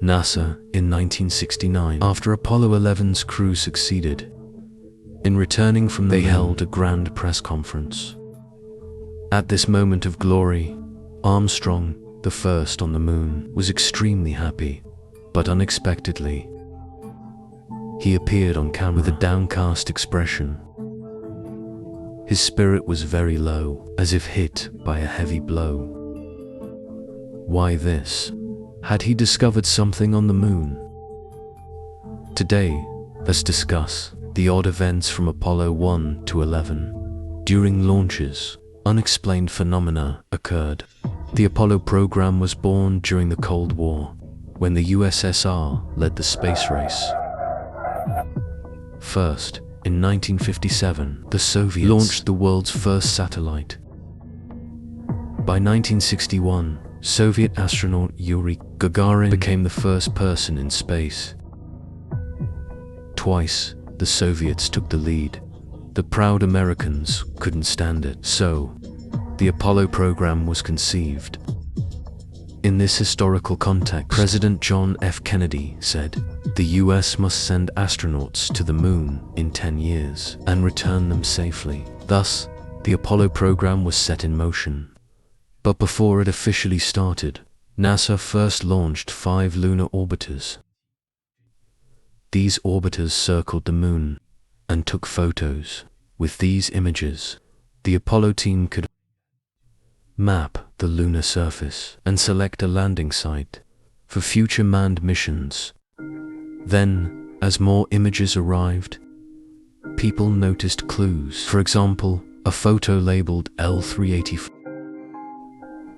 NASA in 1969. After Apollo 11's crew succeeded in returning from the moon, they held a grand press conference. At this moment of glory, Armstrong, the first on the moon, was extremely happy, but unexpectedly, he appeared on camera with a downcast expression. His spirit was very low, as if hit by a heavy blow. Why this? Had he discovered something on the moon? Today, let's discuss the odd events from Apollo 1 to 11. During launches, unexplained phenomena occurred. The Apollo program was born during the Cold War, when the USSR led the space race. First, in 1957, the Soviets launched the world's first satellite. By 1961, Soviet astronaut Yuri Gagarin became the first person in space. Twice, the Soviets took the lead. The proud Americans couldn't stand it, so the Apollo program was conceived. In this historical context, President John F. Kennedy said, "The US must send astronauts to the moon in 10 years and return them safely." Thus, the Apollo program was set in motion. But before it officially started, NASA first launched 5 lunar orbiters. These orbiters circled the moon and took photos. With these images, the Apollo team could map the lunar surface and select a landing site for future manned missions. Then, as more images arrived, people noticed clues. For example, a photo labeled L384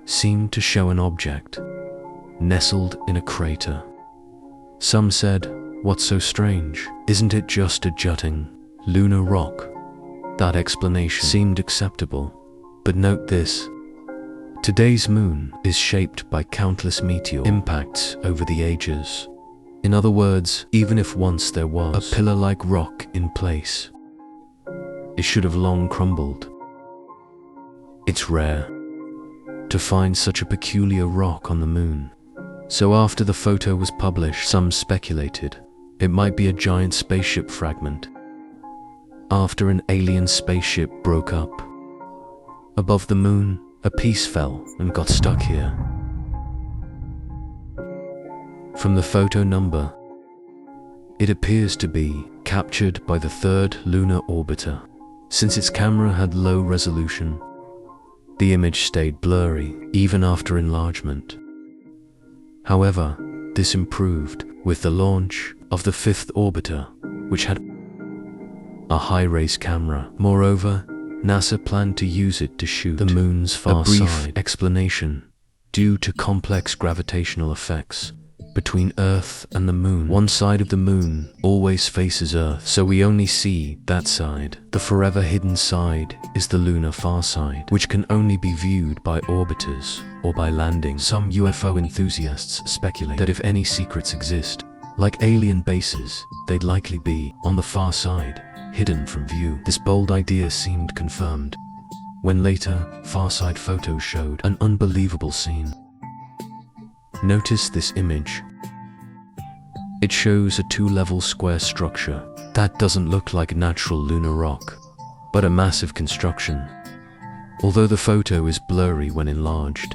seemed to show an object nestled in a crater. Some said, "What's so strange? Isn't it just a jutting lunar rock?" That explanation seemed acceptable. But note this: today's moon is shaped by countless meteor impacts over the ages. In other words, even if once there was a pillar-like rock in place, it should have long crumbled. It's rare to find such a peculiar rock on the moon. So after the photo was published, some speculated it might be a giant spaceship fragment after an alien spaceship broke up above the moon. A piece fell and got stuck here. From the photo number, it appears to be captured by the 3rd lunar orbiter. Since its camera had low resolution, the image stayed blurry even after enlargement. However, this improved with the launch of the 5th orbiter, which had a high-res camera. Moreover, NASA planned to use it to shoot the moon's far side. A brief explanation: due to complex gravitational effects between Earth and the moon, one side of the moon always faces Earth, so we only see that side. The forever hidden side is the lunar far side, which can only be viewed by orbiters or by landing. Some UFO enthusiasts speculate that if any secrets exist, like alien bases, they'd likely be on the far side, hidden from view. This bold idea seemed confirmed when later far-side photos showed an unbelievable scene. Notice this image. It shows a 2-level square structure that doesn't look like a natural lunar rock, but a massive construction. Although the photo is blurry when enlarged,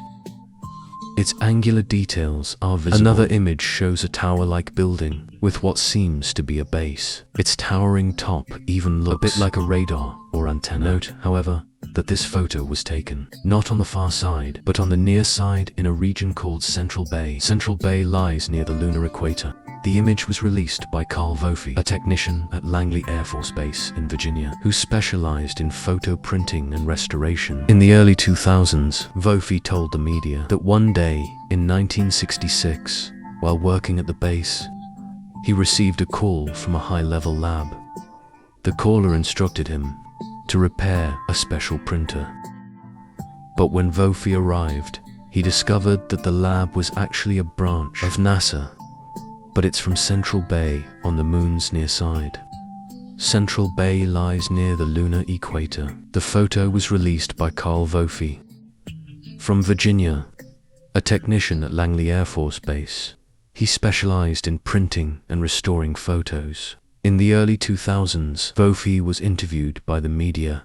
its angular details are visible. Another image shows a tower-like building with what seems to be a base. Its towering top even looks a bit like a radar or antenna. Note, however, that this photo was taken not on the far side, but on the near side in a region called Central Bay. Central Bay lies near the lunar equator. The image was released by Carl Voffe, a technician at Langley Air Force Base in Virginia, who specialized in photo printing and restoration. In the early 2000s, Voffe told the media that one day in 1966, while working at the base, he received a call from a high-level lab. The caller instructed him to repair a special printer. But when Voffe arrived, he discovered that the lab was actually a branch of NASA, but it's from Central Bay on the moon's near side. Central Bay lies near the lunar equator. The photo was released by Carl Voffe from Virginia, a technician at Langley Air Force Base. He specialized in printing and restoring photos. In the early 2000s, Vofi was interviewed by the media.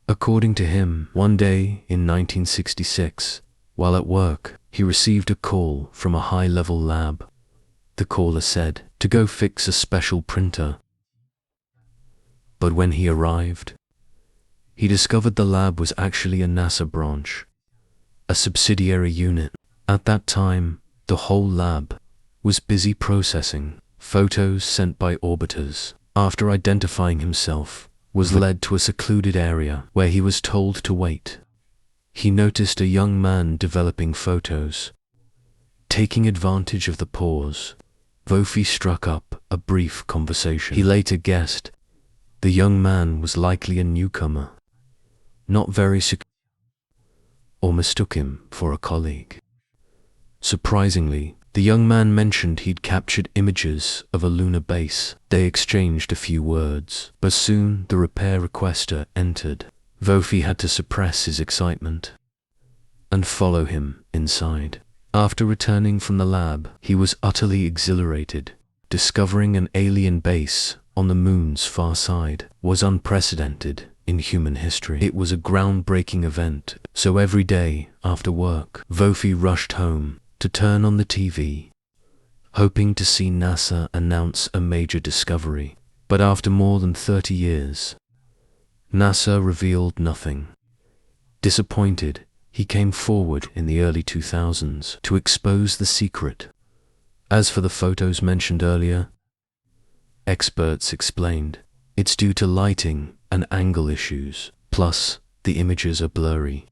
According to him, one day in 1966, while at work, he received a call from a high-level lab. The caller said to go fix a special printer. But when he arrived, he discovered the lab was actually a NASA branch, a subsidiary unit. At that time, the whole lab was busy processing photos sent by orbiters. After identifying himself, was led to a secluded area where he was told to wait. He noticed a young man developing photos. Taking advantage of the pause, Vofi struck up a brief conversation. He later guessed the young man was likely a newcomer, not very secure, or mistook him for a colleague. Surprisingly, the young man mentioned he'd captured images of a lunar base. They exchanged a few words, but soon the repair requester entered. Vofi had to suppress his excitement and follow him inside. After returning from the lab, he was utterly exhilarated. Discovering an alien base on the moon's far side was unprecedented in human history. It was a groundbreaking event, so every day after work, Vofi rushed home to turn on the TV, hoping to see NASA announce a major discovery. But after more than 30 years, NASA revealed nothing. Disappointed, he came forward in the early 2000s to expose the secret. As for the photos mentioned earlier, experts explained it's due to lighting and angle issues, plus the images are blurry,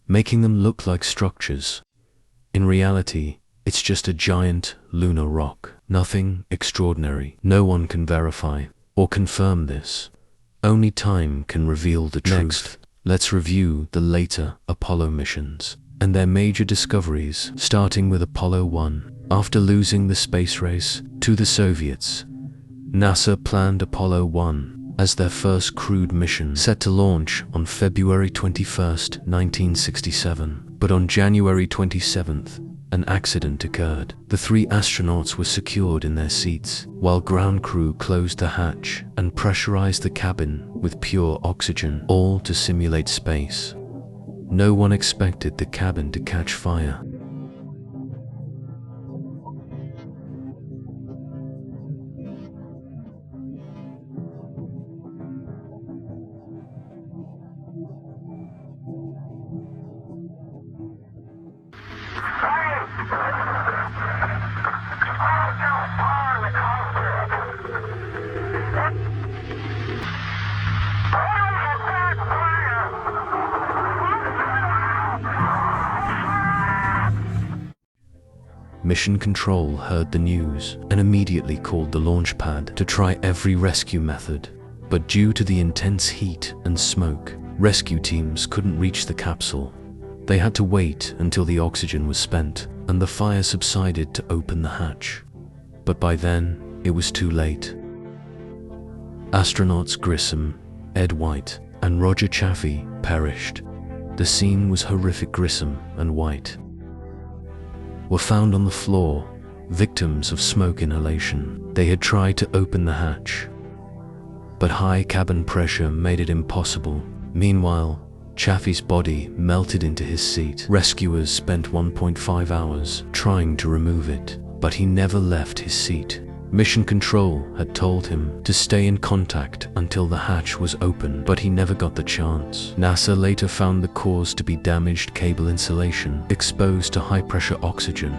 making them look like structures. In reality, it's just a giant lunar rock. Nothing extraordinary. No one can verify or confirm this. Only time can reveal the truth. Next, let's review the later Apollo missions and their major discoveries, starting with Apollo 1. After losing the space race to the Soviets, NASA planned Apollo 1 as their first crewed mission, set to launch on February 21st, 1967. But on January 27th, an accident occurred. The 3 astronauts were secured in their seats, while ground crew closed the hatch and pressurized the cabin with pure oxygen, all to simulate space. No one expected the cabin to catch fire. Mission Control heard the news and immediately called the launch pad to try every rescue method. But due to the intense heat and smoke, rescue teams couldn't reach the capsule. They had to wait until the oxygen was spent and the fire subsided to open the hatch. But by then, it was too late. Astronauts Grissom, Ed White, and Roger Chaffee perished. The scene was horrific. Grissom and White were found on the floor, victims of smoke inhalation. They had tried to open the hatch, but high cabin pressure made it impossible. Meanwhile, Chaffee's body melted into his seat. Rescuers spent 1.5 hours trying to remove it, but he never left his seat. Mission Control had told him to stay in contact until the hatch was open, but he never got the chance. NASA later found the cause to be damaged cable insulation exposed to high-pressure oxygen,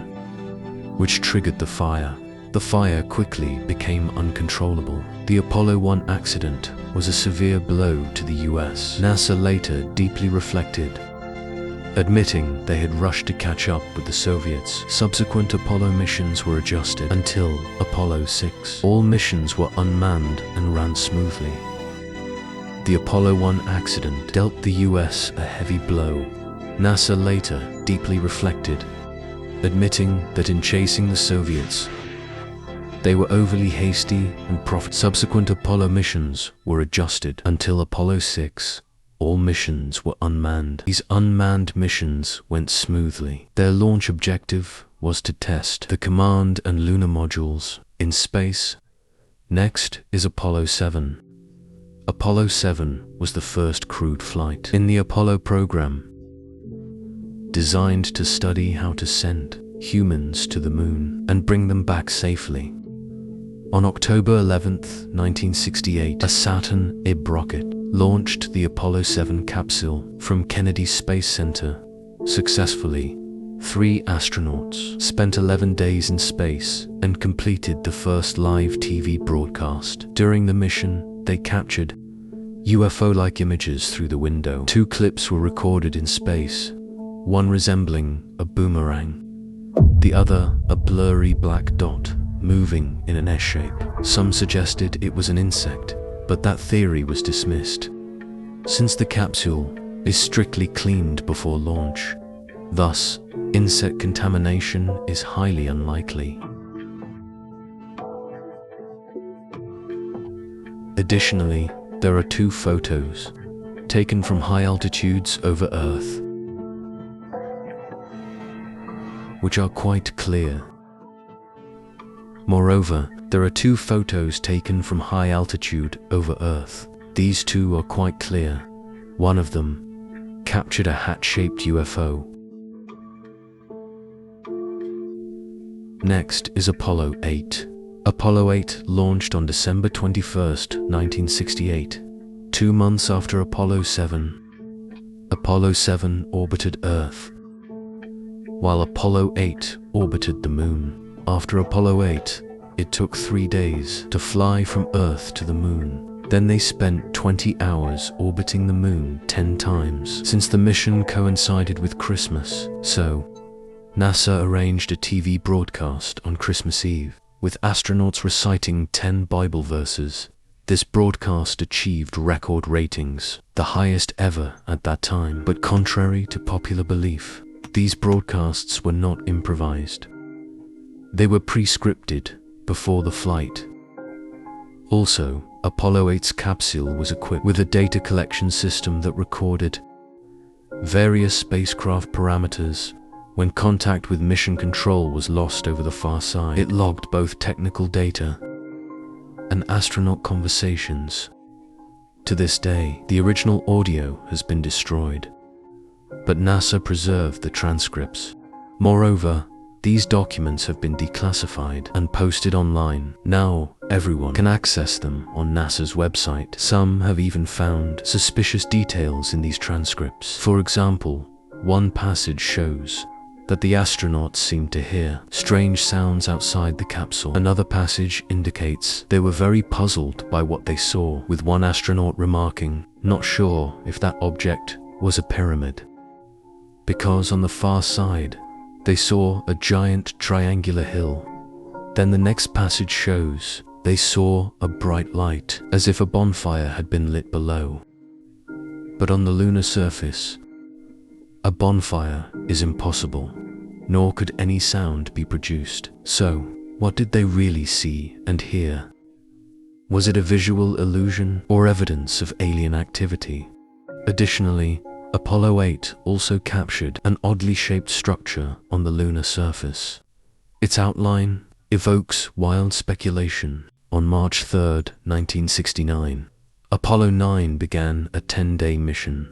which triggered the fire. The fire quickly became uncontrollable. The Apollo 1 accident was a severe blow to the US. NASA later deeply reflected, admitting they had rushed to catch up with the Soviets. Subsequent Apollo missions were adjusted until Apollo 6. All missions were unmanned and ran smoothly. The Apollo 1 accident dealt the US a heavy blow. NASA later deeply reflected, admitting that in chasing the Soviets, they were overly hasty and profitable. Subsequent Apollo missions were adjusted until Apollo 6. All missions were unmanned. These unmanned missions went smoothly. Their launch objective was to test the command and lunar modules in space. Next is Apollo 7. Apollo 7 was the first crewed flight in the Apollo program, designed to study how to send humans to the moon and bring them back safely. On October 11, 1968, a Saturn IB rocket launched the Apollo 7 capsule from Kennedy Space Center successfully. 3 astronauts spent 11 days in space and completed the first live TV broadcast. During the mission, they captured UFO-like images through the window. 2 clips were recorded in space, one resembling a boomerang, the other a blurry black dot moving in an S-shape. Some suggested it was an insect, but that theory was dismissed, since the capsule is strictly cleaned before launch. Thus, insect contamination is highly unlikely. Additionally, there are 2 photos taken from high altitudes over Earth, which are quite clear. Moreover, there are 2 photos taken from high altitude over Earth. These 2 are quite clear. One of them captured a hat-shaped UFO. Next is Apollo 8. Apollo 8 launched on December 21, 1968, 2 months after Apollo 7. Apollo 7 orbited Earth, while Apollo 8 orbited the Moon. After Apollo 8, it took 3 days to fly from Earth to the Moon. Then they spent 20 hours orbiting the Moon 10 times. Since the mission coincided with Christmas, so NASA arranged a TV broadcast on Christmas Eve, with astronauts reciting 10 Bible verses. This broadcast achieved record ratings, the highest ever at that time. But contrary to popular belief, these broadcasts were not improvised. They were pre-scripted before the flight. Also, Apollo 8's capsule was equipped with a data collection system that recorded various spacecraft parameters. When contact with mission control was lost over the far side, it logged both technical data and astronaut conversations. To this day, the original audio has been destroyed, but NASA preserved the transcripts. Moreover, these documents have been declassified and posted online. Now, everyone can access them on NASA's website. Some have even found suspicious details in these transcripts. For example, one passage shows that the astronauts seemed to hear strange sounds outside the capsule. Another passage indicates they were very puzzled by what they saw, with one astronaut remarking, "Not sure if that object was a pyramid, because on the far side, they saw a giant triangular hill." Then the next passage shows they saw a bright light, as if a bonfire had been lit below. But on the lunar surface, a bonfire is impossible, nor could any sound be produced. So, what did they really see and hear? Was it a visual illusion or evidence of alien activity? Additionally, Apollo 8 also captured an oddly shaped structure on the lunar surface. Its outline evokes wild speculation. On March 3, 1969, Apollo 9 began a 10-day mission,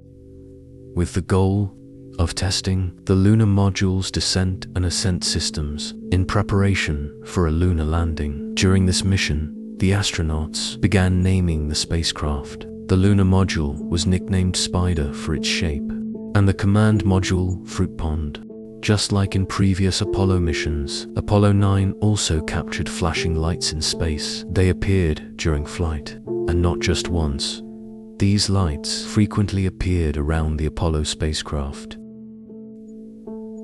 with the goal of testing the lunar module's descent and ascent systems in preparation for a lunar landing. During this mission, the astronauts began naming the spacecraft. The lunar module was nicknamed Spider for its shape, and the command module Fruit Pond. Just like in previous Apollo missions, Apollo 9 also captured flashing lights in space. They appeared during flight, and not just once. These lights frequently appeared around the Apollo spacecraft.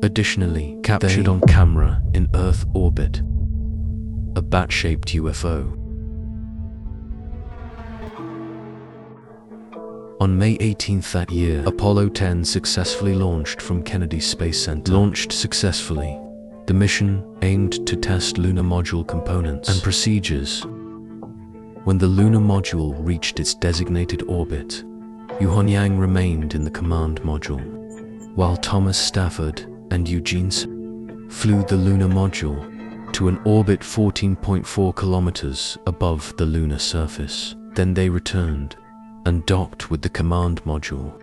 Additionally, captured on camera in Earth orbit, a bat-shaped UFO. On May 18th that year, Apollo 10 successfully launched from Kennedy Space Center. Launched successfully, the mission aimed to test lunar module components and procedures. When the lunar module reached its designated orbit, Yuhonyang remained in the command module, while Thomas Stafford and Eugene flew the lunar module to an orbit 14.4 kilometers above the lunar surface. Then they returned and docked with the command module.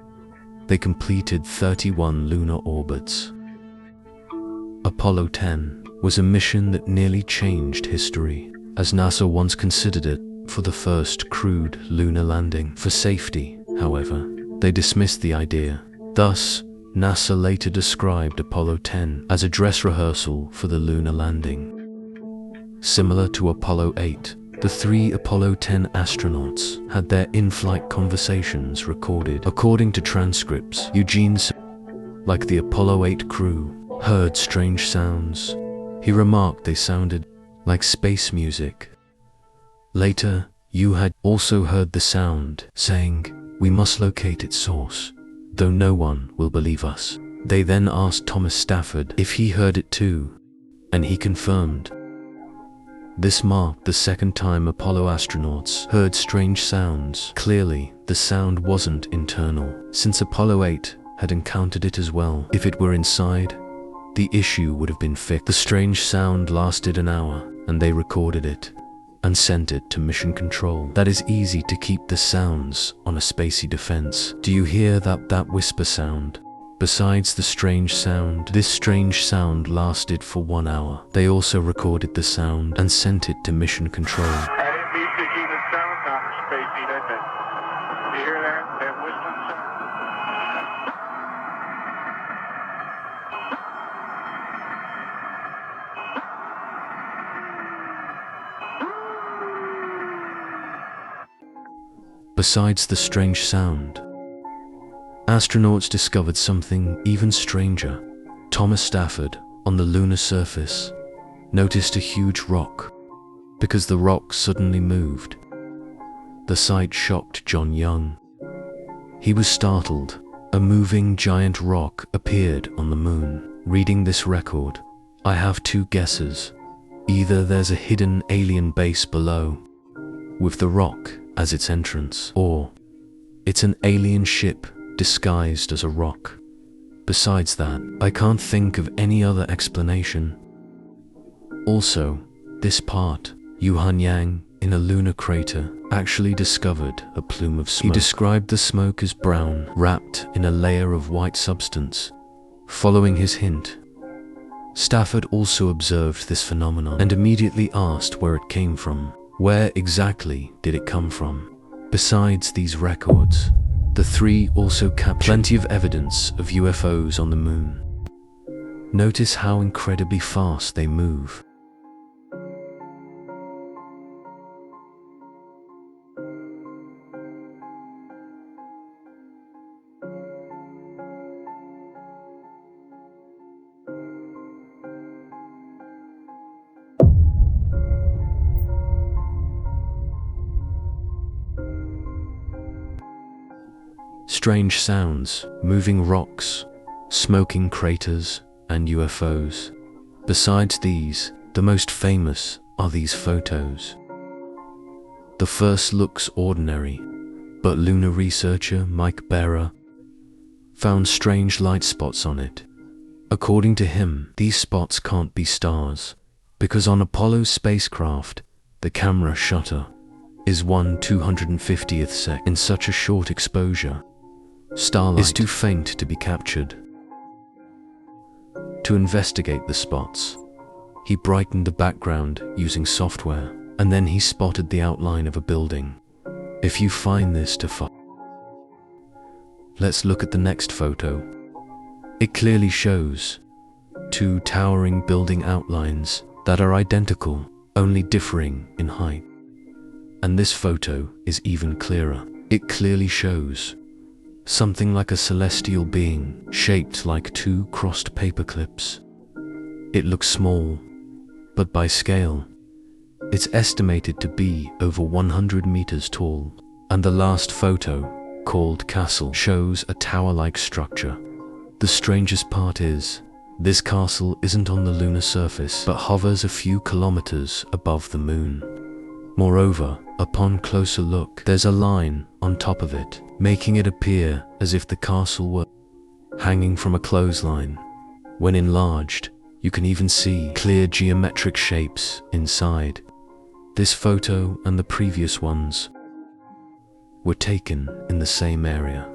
They completed 31 lunar orbits. Apollo 10 was a mission that nearly changed history, as NASA once considered it for the first crewed lunar landing. For safety, however, they dismissed the idea. Thus, NASA later described Apollo 10 as a dress rehearsal for the lunar landing. Similar to Apollo 8, the 3 Apollo 10 astronauts had their in-flight conversations recorded. According to transcripts, Eugene, like the Apollo 8 crew, heard strange sounds. He remarked they sounded like space music. Later, Yu had also heard the sound, saying, "We must locate its source, though no one will believe us." They then asked Thomas Stafford if he heard it too, and he confirmed. This marked the second time Apollo astronauts heard strange sounds. Clearly, the sound wasn't internal, since Apollo 8 had encountered it as well. If it were inside, the issue would have been fixed. The strange sound lasted an hour, and they recorded it and sent it to Mission Control. That is easy to keep the sounds on a spacey defense. Do you hear that whisper sound? Besides the strange sound, this strange sound lasted for 1 hour. They also recorded the sound and sent it to Mission Control. I didn't mean to hear the sound on the spacey, doesn't it? You hear that? That whistling sound? Besides the strange sound, astronauts discovered something even stranger. Thomas Stafford, on the lunar surface, noticed a huge rock. Because the rock suddenly moved, the sight shocked John Young. He was startled. A moving giant rock appeared on the moon. Reading this record, I have 2 guesses. Either there's a hidden alien base below, with the rock as its entrance, or it's an alien ship disguised as a rock. Besides that, I can't think of any other explanation. Also, this part, Yuhan Yang, in a lunar crater, actually discovered a plume of smoke. He described the smoke as brown, wrapped in a layer of white substance. Following his hint, Stafford also observed this phenomenon and immediately asked where it came from. Where exactly did it come from? Besides these records, the 3 also captured plenty of evidence of UFOs on the moon. Notice how incredibly fast they move. Strange sounds, moving rocks, smoking craters, and UFOs. Besides these, the most famous are these photos. The first looks ordinary, but lunar researcher Mike Barra found strange light spots on it. According to him, these spots can't be stars, because on Apollo's spacecraft, the camera shutter is 1/250th second. In such a short exposure, starlight is too faint to be captured. To investigate the spots, he brightened the background using software, and then he spotted the outline of a building. If you find this let's look at the next photo. It clearly shows 2 towering building outlines that are identical, only differing in height. And this photo is even clearer. It clearly shows something like a celestial being shaped like 2 crossed paper clips. It looks small, but by scale, it's estimated to be over 100 meters tall. And the last photo, called Castle, shows a tower-like structure. The strangest part is, this castle isn't on the lunar surface, but hovers a few kilometers above the moon. Moreover, upon closer look, there's a line on top of it, making it appear as if the castle were hanging from a clothesline. When enlarged, You can even see clear geometric shapes inside. This photo and the previous ones were taken in the same area.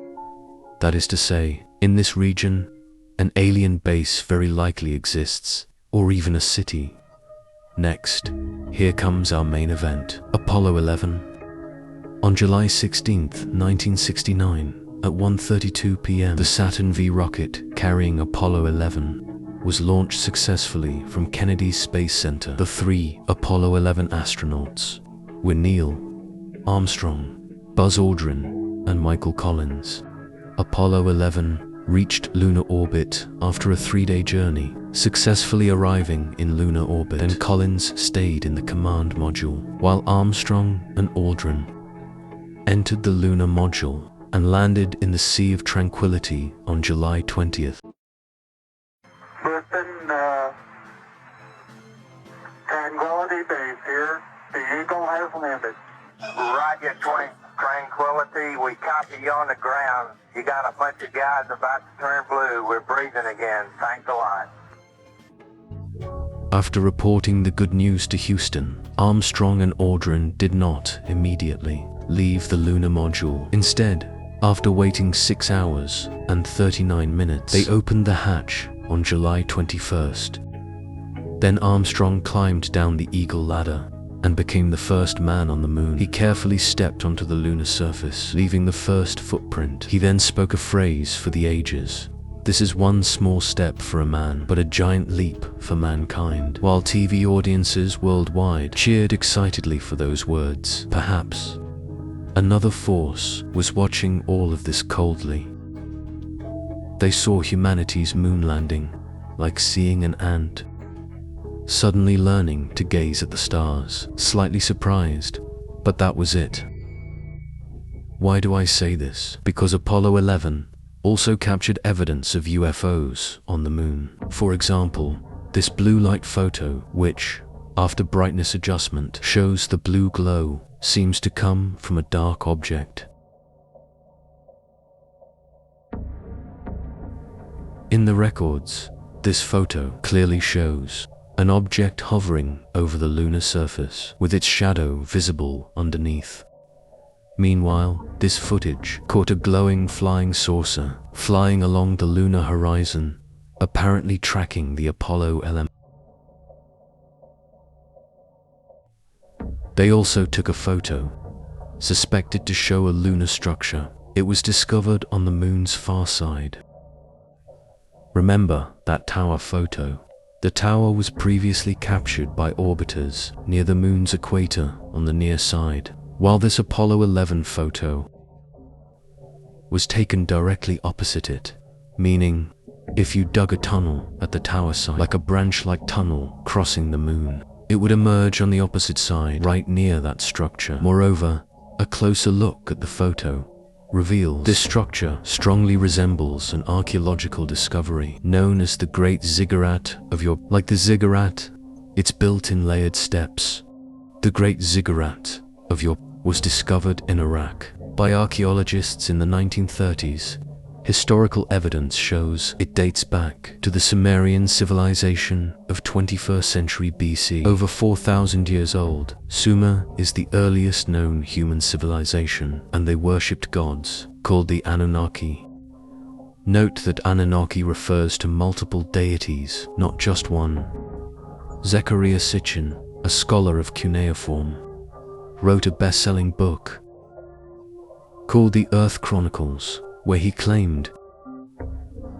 That is to say, in this region, an alien base very likely exists, or even a city. Next, here comes our main event, Apollo 11. On July 16th, 1969, at 1:32 p.m., the Saturn V rocket carrying Apollo 11 was launched successfully from Kennedy's Space Center. The three Apollo 11 astronauts were Neil Armstrong, Buzz Aldrin, and Michael Collins. Apollo 11 reached lunar orbit after a 3-day journey, successfully arriving in lunar orbit. Then Collins stayed in the command module, while Armstrong and Aldrin entered the lunar module and landed in the Sea of Tranquility on July 20th. Listen, Tranquility Base here. The Eagle has landed. Roger, Tranquility. We copy you on the ground. You got a bunch of guys about to turn blue. We're breathing again. Thanks a lot. After reporting the good news to Houston, Armstrong and Aldrin did not immediately leave the lunar module. Instead, after waiting 6 hours and 39 minutes, they opened the hatch on July 21st. Then Armstrong climbed down the Eagle ladder and became the first man on the moon. He carefully stepped onto the lunar surface, leaving the first footprint. He then spoke a phrase for the ages. This is one small step for a man, but a giant leap for mankind. While TV audiences worldwide cheered excitedly for those words, perhaps another force was watching all of this coldly. They saw humanity's moon landing like seeing an ant suddenly learning to gaze at the stars, slightly surprised, but that was it. Why do I say this? Because Apollo 11 also captured evidence of UFOs on the moon. For example, this blue light photo, which, after brightness adjustment, shows the blue glow, seems to come from a dark object. In the records, this photo clearly shows an object hovering over the lunar surface, with its shadow visible underneath. Meanwhile, this footage caught a glowing flying saucer flying along the lunar horizon, apparently tracking the Apollo 11. They also took a photo, suspected to show a lunar structure. It was discovered on the moon's far side. Remember that tower photo? The tower was previously captured by orbiters near the moon's equator on the near side, while this Apollo 11 photo was taken directly opposite it, meaning if you dug a tunnel at the tower side, like a branch-like tunnel crossing the moon, it would emerge on the opposite side, right near that structure. Moreover, a closer look at the photo reveals this structure strongly resembles an archaeological discovery known as the Great Ziggurat of Your. Like the ziggurat, it's built in layered steps. The Great Ziggurat of Your was discovered in Iraq by archaeologists in the 1930s. Historical evidence shows it dates back to the Sumerian civilization of 21st century BC. Over 4,000 years old, Sumer is the earliest known human civilization, and they worshipped gods called the Anunnaki. Note that Anunnaki refers to multiple deities, not just one. Zecharia Sitchin, a scholar of cuneiform, wrote a best-selling book called The Earth Chronicles, where he claimed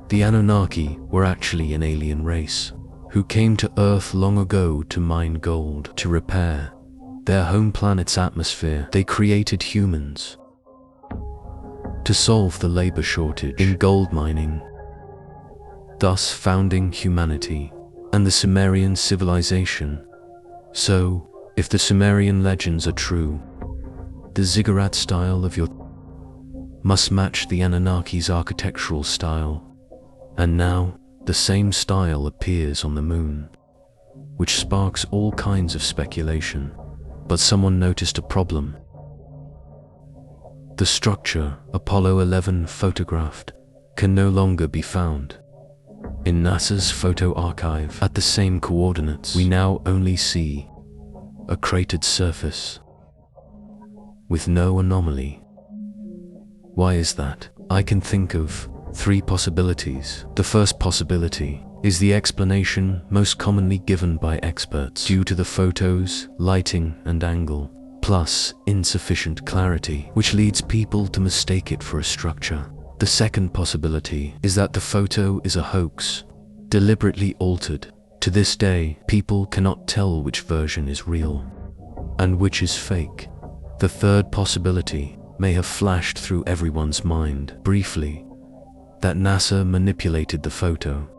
the Anunnaki were actually an alien race who came to Earth long ago to mine gold. To repair their home planet's atmosphere, they created humans to solve the labor shortage in gold mining, thus founding humanity and the Sumerian civilization. So, if the Sumerian legends are true, the ziggurat style of Your must match the Anunnaki's architectural style. And now, the same style appears on the moon, which sparks all kinds of speculation. But someone noticed a problem. The structure Apollo 11 photographed can no longer be found. In NASA's photo archive, at the same coordinates, we now only see a cratered surface with no anomaly. Why is that? I can think of 3 possibilities. The first possibility is the explanation most commonly given by experts due to the photo's lighting and angle, plus insufficient clarity, which leads people to mistake it for a structure. The second possibility is that the photo is a hoax, deliberately altered. To this day, people cannot tell which version is real and which is fake. The third possibility may have flashed through everyone's mind briefly, that NASA manipulated the photo.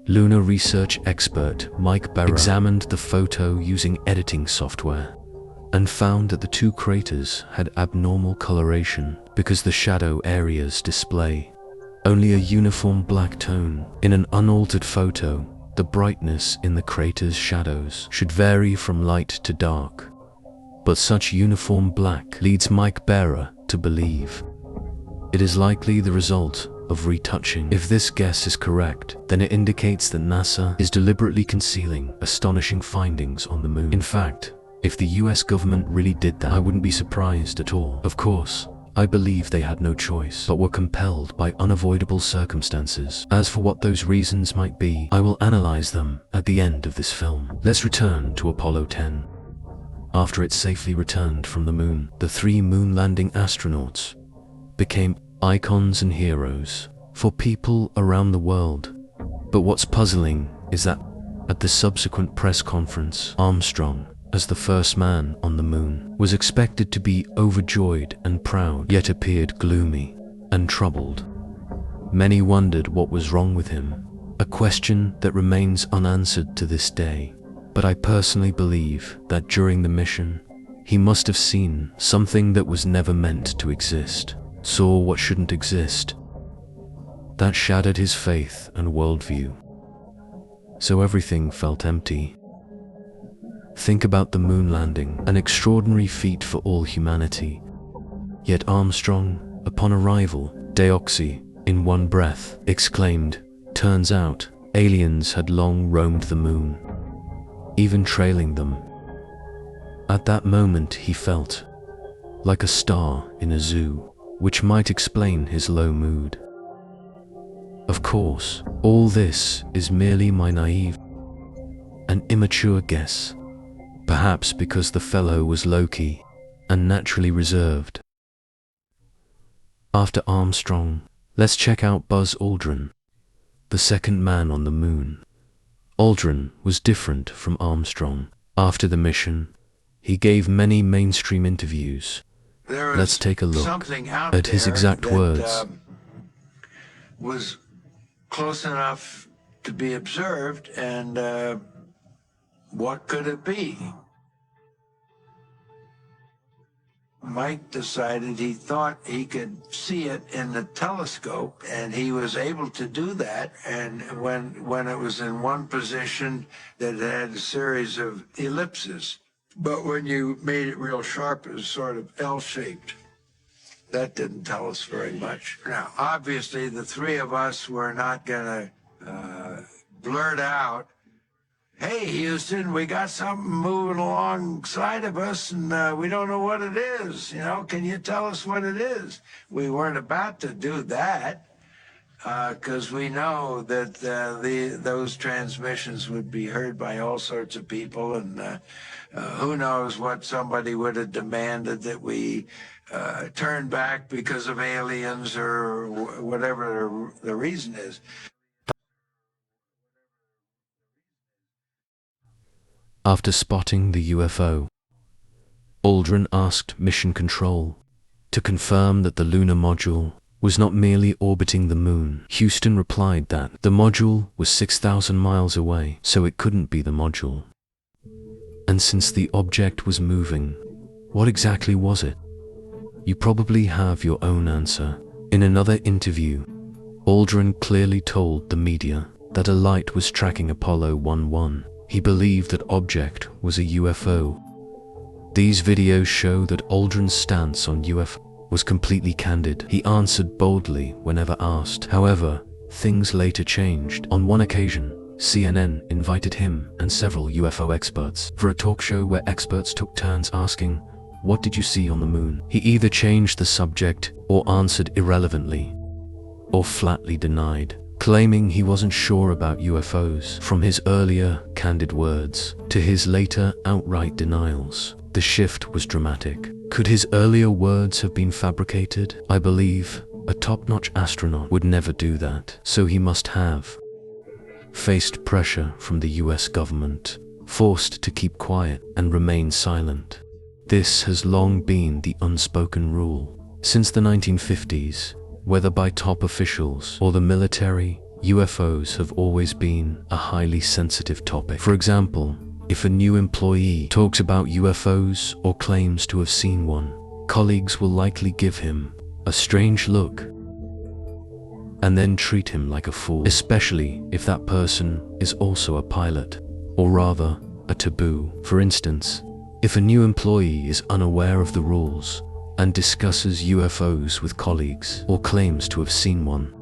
Lunar research expert Mike Barra examined the photo using editing software and found that the 2 craters had abnormal coloration because the shadow areas display only a uniform black tone. In an unaltered photo, the brightness in the crater's shadows should vary from light to dark, but such uniform black leads Mike Barra to believe it is likely the result of retouching. If this guess is correct, then it indicates that NASA is deliberately concealing astonishing findings on the moon. In fact, if the US government really did that, I wouldn't be surprised at all. Of course, I believe they had no choice, but were compelled by unavoidable circumstances. As for what those reasons might be, I will analyze them at the end of this film. Let's return to Apollo 10. After it safely returned from the moon, the 3 moon landing astronauts became icons and heroes for people around the world. But what's puzzling is that at the subsequent press conference, Armstrong, as the first man on the moon, was expected to be overjoyed and proud, yet appeared gloomy and troubled. Many wondered what was wrong with him, a question that remains unanswered to this day. But I personally believe that during the mission, he must have seen something that was never meant to exist, saw what shouldn't exist. That shattered his faith and worldview. So everything felt empty. Think about the moon landing, an extraordinary feat for all humanity. Yet Armstrong, upon arrival, deoxy, in one breath, exclaimed, "Turns out, aliens had long roamed the moon, even trailing them." At that moment he felt like a star in a zoo, which might explain his low mood. Of course, all this is merely my naive and immature guess, perhaps because the fellow was low-key and naturally reserved. After Armstrong, let's check out Buzz Aldrin, the second man on the moon. Aldrin was different from Armstrong. After the mission, he gave many mainstream interviews. Let's take a look at his exact words. Was close enough to be observed, and what could it be? Mike decided he thought he could see it in the telescope, and he was able to do that. And when it was in one position, that had a series of ellipses. But when you made it real sharp, it was sort of L-shaped. That didn't tell us very much. Now, obviously, the 3 of us were not going to blurt out, "Hey, Houston, we got something moving alongside of us, and we don't know what it is. You know, can you tell us what it is?" We weren't about to do that, because we know that those transmissions would be heard by all sorts of people, and who knows what somebody would have demanded that we turn back because of aliens or whatever the reason is. After spotting the UFO, Aldrin asked Mission Control to confirm that the lunar module was not merely orbiting the moon. Houston replied that the module was 6,000 miles away, so it couldn't be the module. And since the object was moving, what exactly was it? You probably have your own answer. In another interview, Aldrin clearly told the media that a light was tracking Apollo 11. He believed that object was a UFO. These videos show that Aldrin's stance on UFO was completely candid. He answered boldly whenever asked. However, things later changed. On one occasion, CNN invited him and several UFO experts for a talk show where experts took turns asking, "What did you see on the moon?" He either changed the subject or answered irrelevantly, or flatly denied, claiming he wasn't sure about UFOs. From his earlier candid words to his later outright denials, the shift was dramatic. Could his earlier words have been fabricated? I believe a top-notch astronaut would never do that, so he must have faced pressure from the US government, forced to keep quiet and remain silent. This has long been the unspoken rule. Since the 1950s, whether by top officials or the military, UFOs have always been a highly sensitive topic. For example, if a new employee talks about UFOs or claims to have seen one, colleagues will likely give him a strange look and then treat him like a fool, especially if that person is also a pilot, or rather, a taboo. For instance, if a new employee is unaware of the rules and discusses UFOs with colleagues or claims to have seen one,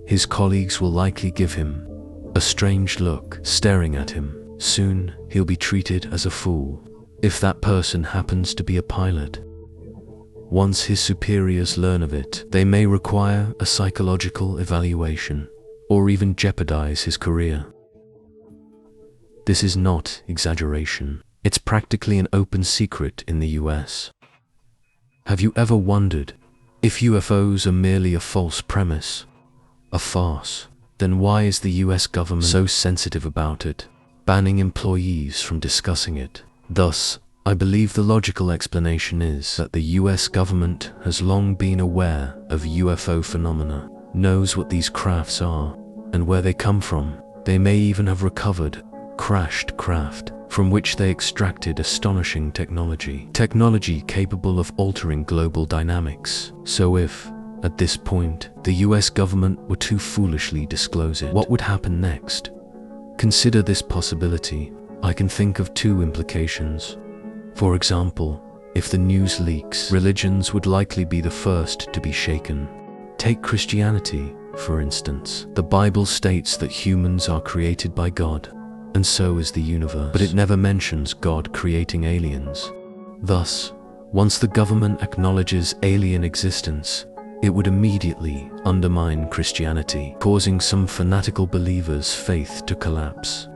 his colleagues will likely give him a strange look, staring at him. Soon, he'll be treated as a fool. If that person happens to be a pilot, once his superiors learn of it, they may require a psychological evaluation or even jeopardize his career. This is not exaggeration. It's practically an open secret in the US. Have you ever wondered if UFOs are merely a false premise, a farce? Then why is the US government so sensitive about it, banning employees from discussing it? Thus, I believe the logical explanation is that the US government has long been aware of UFO phenomena, knows what these crafts are, and where they come from. They may even have recovered crashed craft, from which they extracted astonishing technology capable of altering global dynamics. So if, at this point, the US government were to foolishly disclose it, what would happen next? Consider this possibility. I can think of two implications. For example, if the news leaks, religions would likely be the first to be shaken. Take Christianity, for instance. The Bible states that humans are created by God, and so is the universe, but it never mentions God creating aliens. Thus, once the government acknowledges alien existence, it would immediately undermine Christianity, causing some fanatical believers' faith to collapse.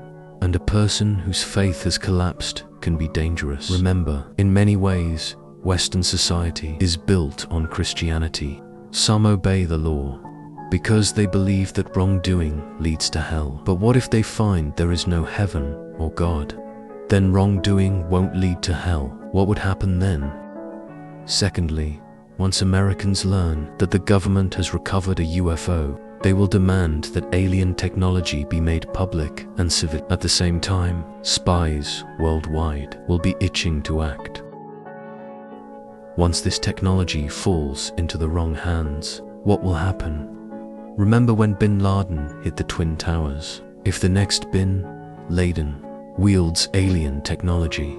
And a person whose faith has collapsed can be dangerous. Remember, in many ways, Western society is built on Christianity. Some obey the law because they believe that wrongdoing leads to hell. But what if they find there is no heaven or God? Then wrongdoing won't lead to hell. What would happen then? Secondly, once Americans learn that the government has recovered a UFO, they will demand that alien technology be made public and civil. At the same time, spies worldwide will be itching to act. Once this technology falls into the wrong hands, what will happen? Remember when bin Laden hit the Twin Towers? If the next bin Laden wields alien technology,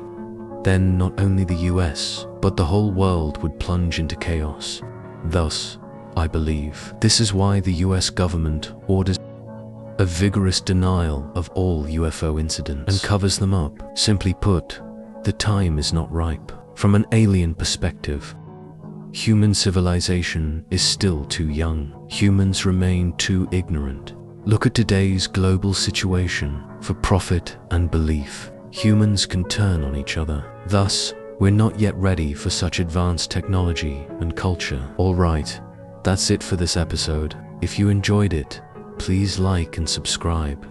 then not only the US, but the whole world would plunge into chaos. Thus, I believe this is why the US government orders a vigorous denial of all UFO incidents and covers them up. Simply put, the time is not ripe. From an alien perspective, human civilization is still too young. Humans remain too ignorant. Look at today's global situation. For profit and belief, humans can turn on each other. Thus, we're not yet ready for such advanced technology and culture. Alright, that's it for this episode. If you enjoyed it, please like and subscribe.